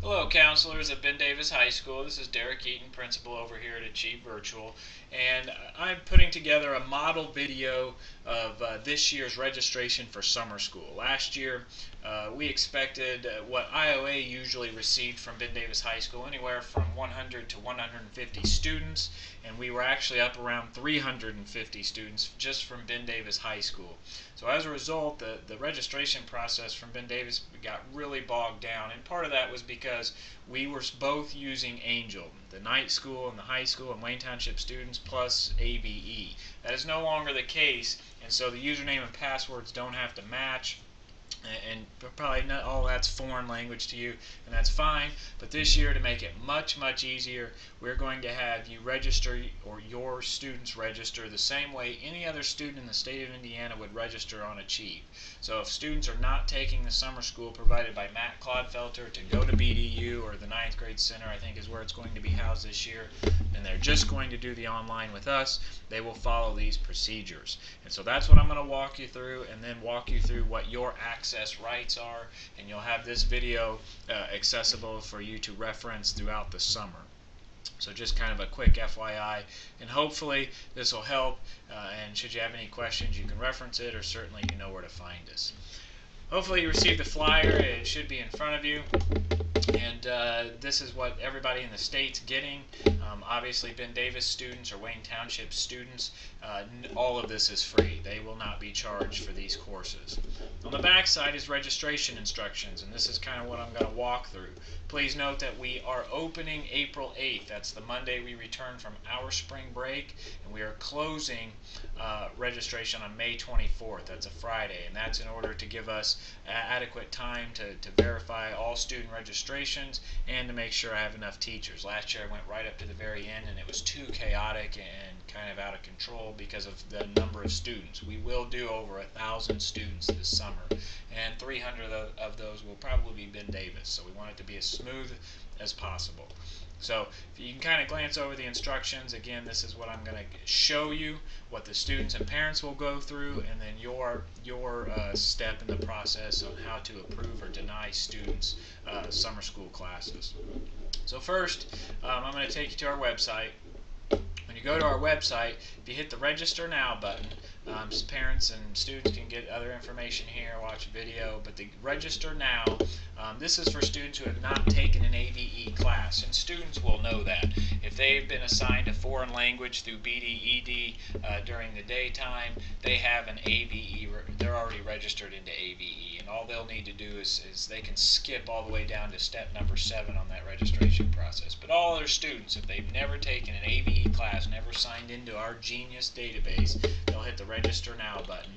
Hello, counselors at Ben Davis High School. This is Derek Eaton, principal over here at Achieve Virtual, and I'm putting together a model video of this year's registration for summer school. Last year, we expected what IOA usually received from Ben Davis High School, anywhere from 100 to 150 students, and we were actually up around 350 students just from Ben Davis High School. So as a result, the registration process from Ben Davis got really bogged down, and part of that was because we were both using Angel, the night school and the high school and Wayne Township students plus ABE. That is no longer the case, and so the username and passwords don't have to match, and probably not all that's foreign language to you, and that's fine. But this year, to make it much easier, we're going to have you register, or your students register, the same way any other student in the state of Indiana would register on Achieve. So if students are not taking the summer school provided by Matt Clodfelter to go to BDU, or the 9th grade center I think is where it's going to be housed this year, and they're just going to do the online with us, they will follow these procedures. And so that's what I'm going to walk you through, and then walk you through what your access rights are, and you'll have this video accessible for you to reference throughout the summer. So just kind of a quick FYI, and hopefully this will help, and should you have any questions you can reference it, or certainly you know where to find us. Hopefully you received the flyer. It should be in front of you, and this is what everybody in the state's getting. Obviously Ben Davis students or Wayne Township students, all of this is free. They will not be charged for these courses. On the back side is registration instructions, and this is kind of what I'm going to walk through. Please note that we are opening April 8th. That's the Monday we return from our spring break, and we are closing registration on May 24th. That's a Friday, and that's in order to give us adequate time to verify all student registrations and to make sure I have enough teachers. Last year I went right up to the very end, and it was too chaotic and kind of out of control because of the number of students. We will do over 1,000 students this summer, and 300 of those will probably be Ben Davis, so we want it to be as smooth as possible. So if you can kind of glance over the instructions, again, this is what I'm going to show you, what the students and parents will go through, and then your step in the process on how to approve or deny students summer school classes. So first, I'm going to take you to our website. When you go to our website, if you hit the Register Now button, parents and students can get other information here, watch a video, but the Register Now, this is for students who have not taken an ABE class, and students will know that. If they've been assigned a foreign language through BDED during the daytime, they have an ABE, they're already registered into ABE, and all they'll need to do is they can skip all the way down to step number 7 on that registration process. But all other students, if they've never taken an ABE class, never signed into our Genius database, they'll hit the Register Now button.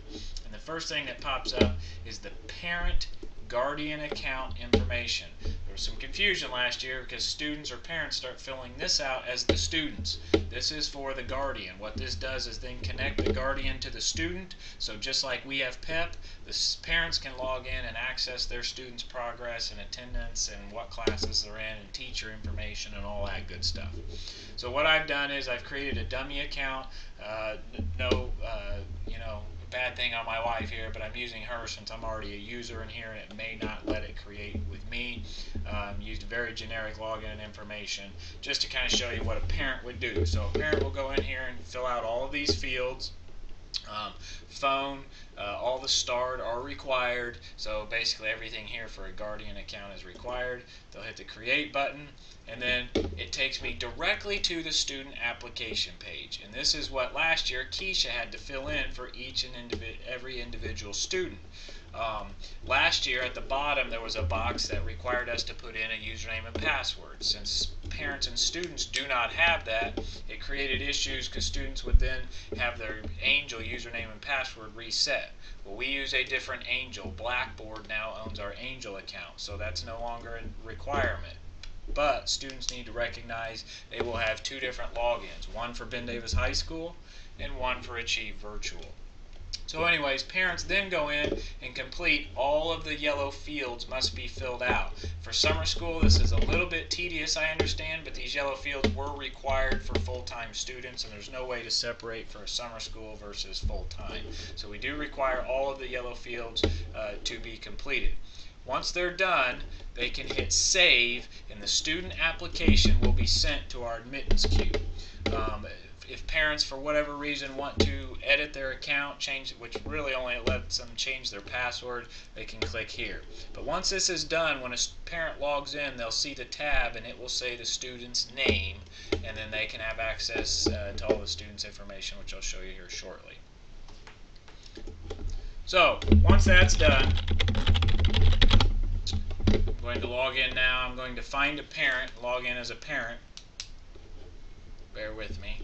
And the first thing that pops up is the parent guardian account information. There was some confusion last year because students or parents start filling this out as the students. This is for the guardian. What this does is then connect the guardian to the student. So just like we have PEP, the parents can log in and access their students' progress and attendance and what classes they're in and teacher information and all that good stuff. So what I've done is I've created a dummy account. Bad thing on my wife here, but I'm using her since I'm already a user in here, and it may not let it create with me. Used very generic login information just to kind of show you what a parent would do. So a parent will go in here and fill out all of these fields. Phone, all the START are required, so basically everything here for a guardian account is required. They'll hit the create button, and then it takes me directly to the student application page, and this is what last year Keisha had to fill in for each and every individual student. Last year at the bottom there was a box that required us to put in a username and password. Since parents and students do not have that, it created issues because students would then have their Angel username and password reset. Well, we use a different Angel. Blackboard now owns our Angel account, so that's no longer a requirement. But students need to recognize they will have two different logins, one for Ben Davis High School and one for Achieve Virtual. So anyways, parents then go in and complete all of the yellow fields must be filled out. For summer school, this is a little bit tedious, I understand, but these yellow fields were required for full-time students, and there's no way to separate for a summer school versus full-time. So we do require all of the yellow fields to be completed. Once they're done, they can hit save, and the student application will be sent to our admittance queue. If parents, for whatever reason, want to edit their account, change, which really only lets them change their password, they can click here. But once this is done, when a parent logs in, they'll see the tab, and it will say the student's name, and then they can have access to all the student's information, which I'll show you here shortly. So, once that's done, I'm going to log in now. I'm going to find a parent, log in as a parent. Bear with me.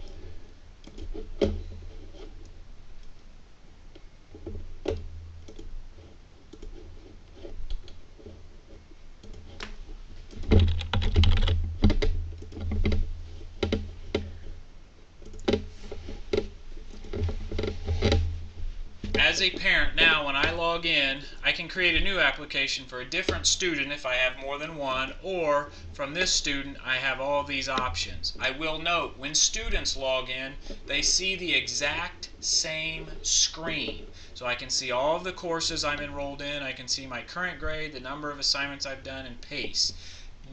As a parent now, when I log in, I can create a new application for a different student if I have more than one, or from this student I have all these options. I will note, when students log in, they see the exact same screen. So I can see all of the courses I'm enrolled in, I can see my current grade, the number of assignments I've done, and pace.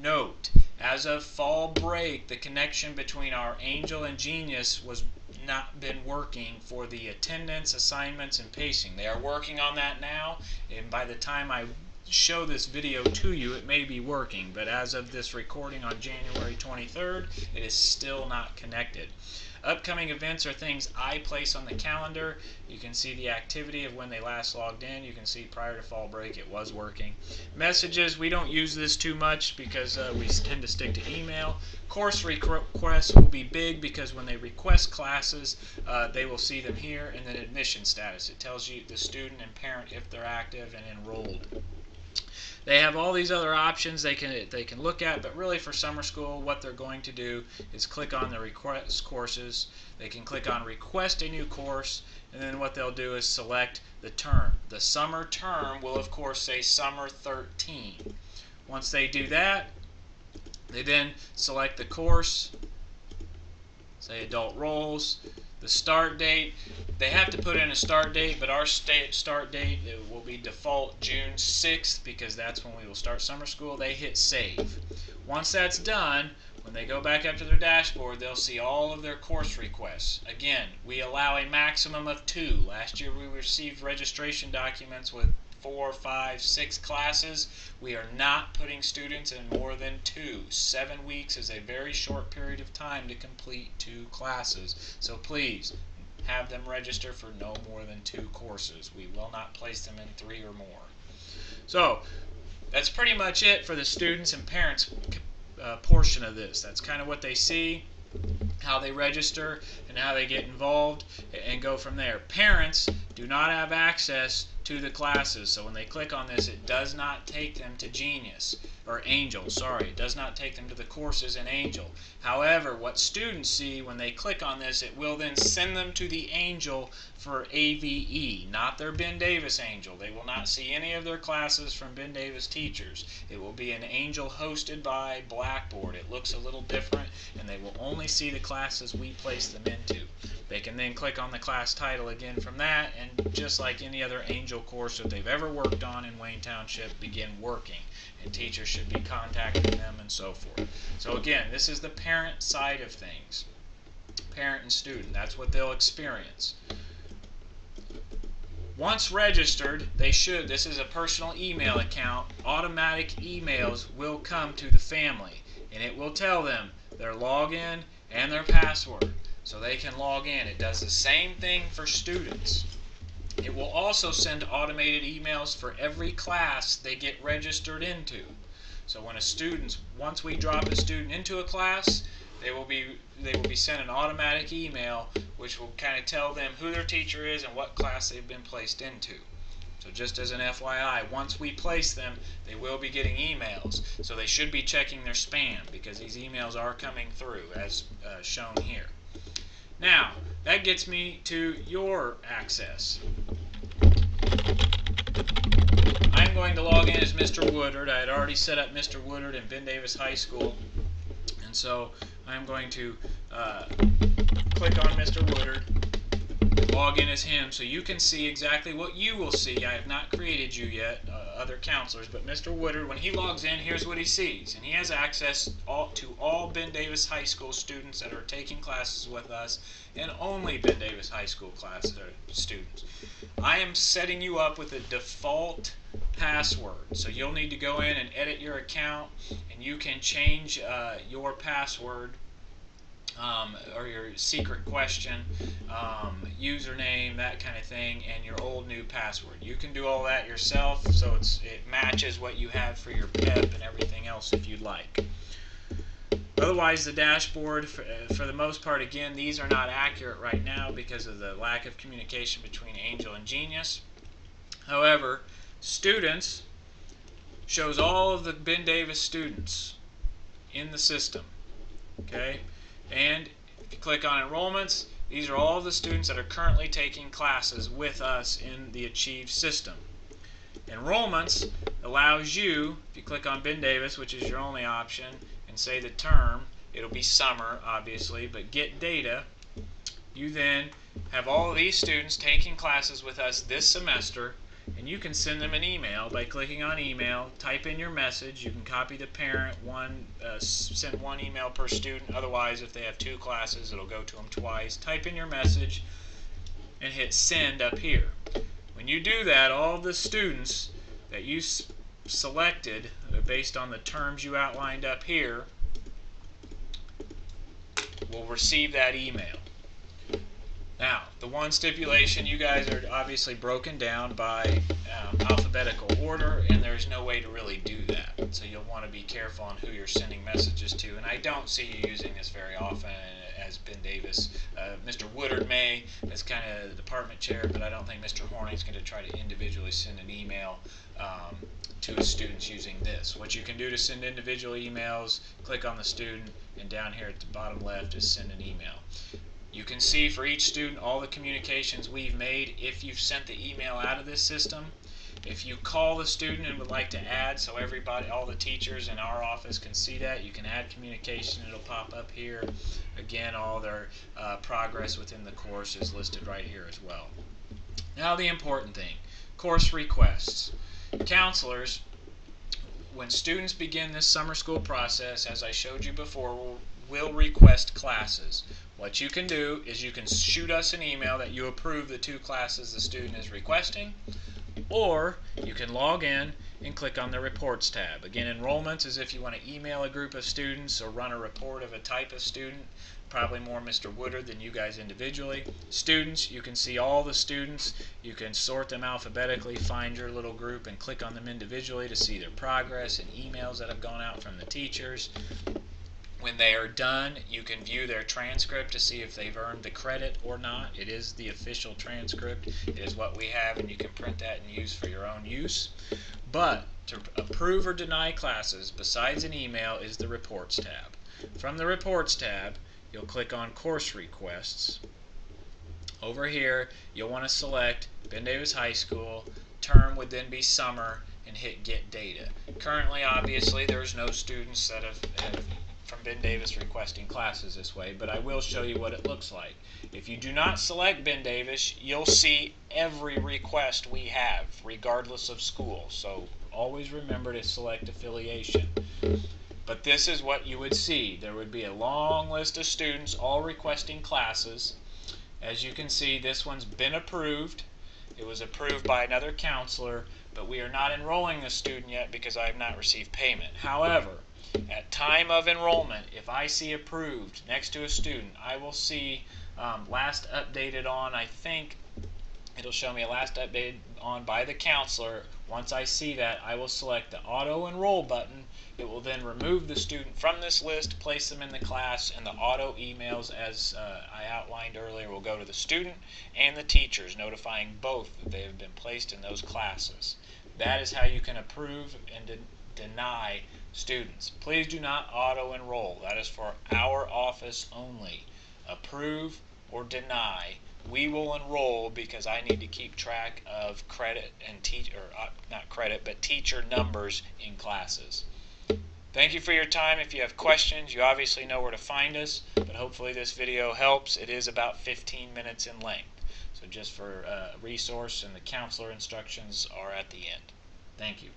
Note, as of fall break, the connection between our Angel and Genius was not been working for the attendance, assignments, and pacing. They are working on that now, and by the time I show this video to you, it may be working, but as of this recording on January 23rd, it is still not connected. Upcoming events are things I place on the calendar. You can see the activity of when they last logged in. You can see prior to fall break it was working. Messages, we don't use this too much because we tend to stick to email. Course requests will be big because when they request classes, they will see them here. And then admission status. It tells you the student and parent if they're active and enrolled. They have all these other options they can look at, but really for summer school, what they're going to do is click on the request courses. They can click on request a new course, and then what they'll do is select the term. The summer term will of course say summer 13. Once they do that, they then select the course, say adult roles, the start date. They have to put in a start date, but our start date will be default June 6th because that's when we will start summer school. They hit save. Once that's done, when they go back up to their dashboard, they'll see all of their course requests. Again, we allow a maximum of 2. Last year we received registration documents with 4, 5, 6 classes. We are not putting students in more than 2. 7 weeks is a very short period of time to complete 2 classes. So please, have them register for no more than 2 courses. We will not place them in 3 or more. So that's pretty much it for the students and parents portion of this. That's kind of what they see, how they register, and how they get involved, and go from there. Parents do not have access to the classes, so when they click on this, it does not take them to Genius, or Angel, sorry. It does not take them to the courses in Angel. However, what students see when they click on this, it will then send them to the Angel for AVE, not their Ben Davis Angel. They will not see any of their classes from Ben Davis teachers. It will be an Angel hosted by Blackboard. It looks a little different, and they will only see the classes we place them into. They can then click on the class title again from that, and just like any other Angel course that they've ever worked on in Wayne Township, begin working. And teachers should be contacting them and so forth. So again, this is the parent side of things. Parent and student, that's what they'll experience. Once registered, they should, this is a personal email account, automatic emails will come to the family, and it will tell them their login and their password, so they can log in. It does the same thing for students. It will also send automated emails for every class they get registered into. So when a student, once we drop a student into a class, they will be sent an automatic email which will kind of tell them who their teacher is and what class they've been placed into. So just as an FYI, once we place them, they will be getting emails. So they should be checking their spam because these emails are coming through as shown here. Now, that gets me to your access. I'm going to log in as Mr. Woodard. I had already set up Mr. Woodard in Ben Davis High School. And so I'm going to click on Mr. Woodard. Log in as him so you can see exactly what you will see. I have not created you yet, other counselors, but Mr. Woodard, when he logs in, here's what he sees. And he has access to all Ben Davis High School students that are taking classes with us, and only Ben Davis High School students. I am setting you up with a default password, so you'll need to go in and edit your account, and you can change your password or your secret question, username, that kind of thing, and your old new password. You can do all that yourself, so it matches what you have for your PEP and everything else if you'd like. Otherwise, the dashboard, for the most part, again, these are not accurate right now because of the lack of communication between Angel and Genius. However, students shows all of the Ben Davis students in the system. Okay? And if you click on enrollments, these are all the students that are currently taking classes with us in the Achieve system. Enrollments allows you, if you click on Ben Davis, which is your only option, and say the term, it'll be summer obviously, but get data, you then have all of these students taking classes with us this semester, and you can send them an email by clicking on email, type in your message. You can copy the parent, send one email per student. Otherwise, if they have 2 classes, it'll go to them twice. Type in your message and hit send up here. When you do that, all the students that you selected based on the terms you outlined up here will receive that email. Now, the one stipulation, you guys are obviously broken down by alphabetical order, and there's no way to really do that. So you'll want to be careful on who you're sending messages to. And I don't see you using this very often as Ben Davis. Mr. Woodard may, as kind of the department chair, but I don't think Mr. Horning's going to try to individually send an email to his students using this. What you can do to send individual emails, click on the student, and down here at the bottom left is send an email. You can see for each student all the communications we've made if you've sent the email out of this system. If you call the student and would like to add, so everybody, all the teachers in our office can see that, you can add communication. It'll pop up here. Again, all their progress within the course is listed right here as well. Now the important thing, course requests. Counselors, when students begin this summer school process, as I showed you before, will request classes. What you can do is you can shoot us an email that you approve the 2 classes the student is requesting, or you can log in and click on the Reports tab. Again, enrollments is if you want to email a group of students or run a report of a type of student, probably more Mr. Woodard than you guys individually. Students, you can see all the students. You can sort them alphabetically, find your little group, and click on them individually to see their progress and emails that have gone out from the teachers. When they are done, you can view their transcript to see if they've earned the credit or not. It is the official transcript. It is what we have, and you can print that and use for your own use. But to approve or deny classes, besides an email, is the Reports tab. From the Reports tab, you'll click on Course Requests. Over here, you'll want to select Ben Davis High School. Term would then be summer, and hit Get Data. Currently, obviously, there's no students that have from Ben Davis requesting classes this way, but I will show you what it looks like. If you do not select Ben Davis, you'll see every request we have, regardless of school. So always remember to select affiliation. But this is what you would see. There would be a long list of students all requesting classes. As you can see, this one's been approved. It was approved by another counselor, but we are not enrolling the student yet because I have not received payment. However, at time of enrollment, if I see approved next to a student, I will see last updated on, I think it'll show me a last updated on by the counselor. Once I see that, I will select the auto enroll button. It will then remove the student from this list, place them in the class, and the auto emails, as I outlined earlier, will go to the student and the teachers, notifying both that they have been placed in those classes. That is how you can approve and deny students. Please do not auto enroll. That is for our office only. Approve or deny. We will enroll because I need to keep track of credit and teacher numbers in classes. Thank you for your time. If you have questions, you obviously know where to find us, but hopefully this video helps. It is about 15 minutes in length. So just for resource, and the counselor instructions are at the end. Thank you.